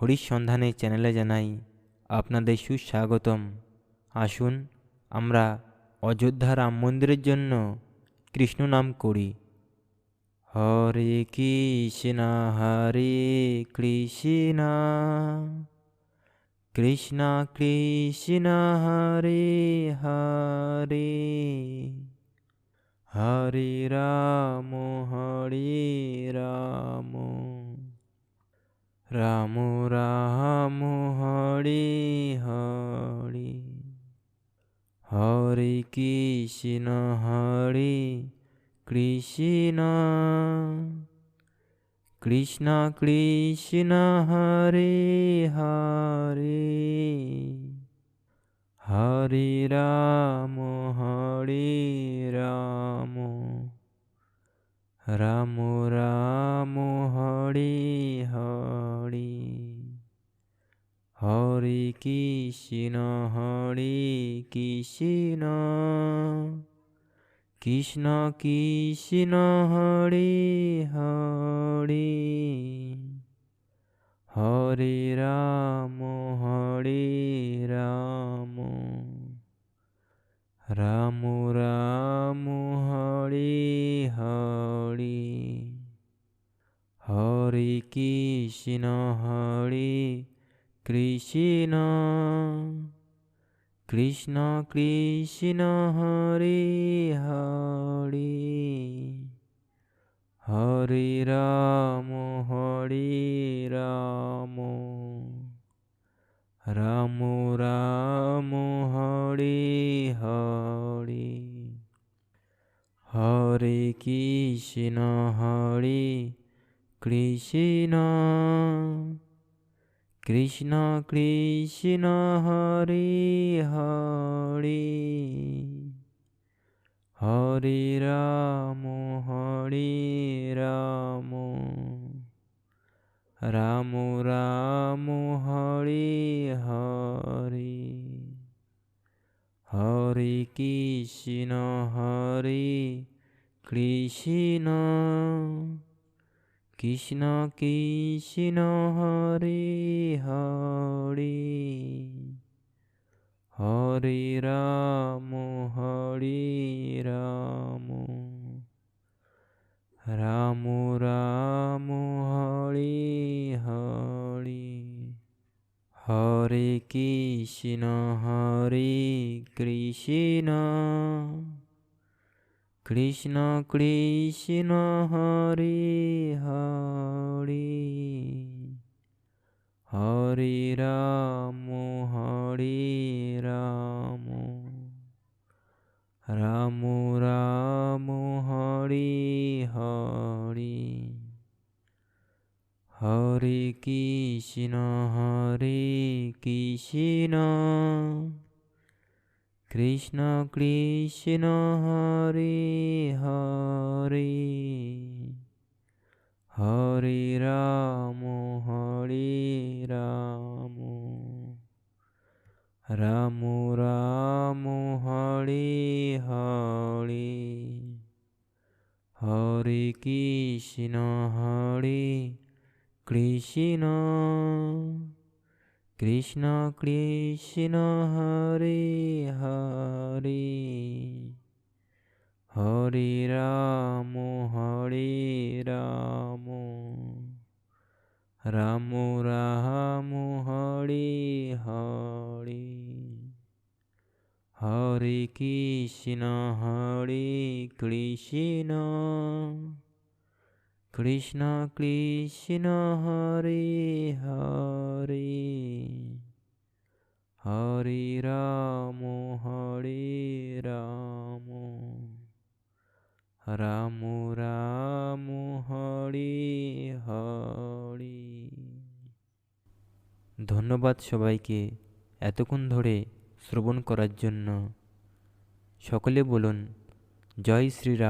হরির সন্ধানে চ্যানেলে জানাই আপনাদের সুস্বাগতম। আসুন আমরা অযোধ্যা রাম মন্দিরের জন্য কৃষ্ণ নাম করি। হরে কৃষ্ণ হরে কৃষ্ণ কৃষ্ণ কৃষ্ণ হরে হরে হরে রাম রাম রাম হরে হরে হরে কৃষ্ণ হরে কৃষ্ণ কৃষ্ণ কৃষ্ণ হরে হরে হরে রাম রাম রাম হরে হরে হরে কৃষ্ণ কৃষ্ণ কৃষ্ণ কৃষ্ণ হরে হরে হরে রাম রাম রাম হরে হরে হরে কৃষ্ণ কৃষ্ণ কৃষ্ণ কৃষ্ণ হরে হরে হরে রাম রাম রাম হরে হরে হরে কৃষ্ণ কৃষ্ণ কৃষ্ণ কৃষ্ণ হরে হরে হরে রাম রাম রাম হরে হরে হরে কৃষ্ণ কৃষ্ণ কৃষ্ণ কৃষ্ণ হরে হরে হরে রাম রাম হরে হরে হরে কৃষ্ণ কৃষ্ণ কৃষ্ণ কৃষ্ণ হরে হরে হরে রাম রাম হরে হরে হরে কৃষ্ণ কৃষ্ণ কৃষ্ণ কৃষ্ণ হরে হরে হরে রাম রাম হরে হরে হরে কৃষ্ণ কৃষ্ণ কৃষ্ণ কৃষ্ণ হরে হরে হরে রাম রাম হরে হরে হরে কৃষ্ণ কৃষ্ণ কৃষ্ণ কৃষ্ণ হরে হরে হরে রাম রাম হরে হরে। ধন্যবাদ সবাইকে এতক্ষণ ধরে শ্রবণ করার জন্য। সকলে বলুন জয় শ্রীরাম।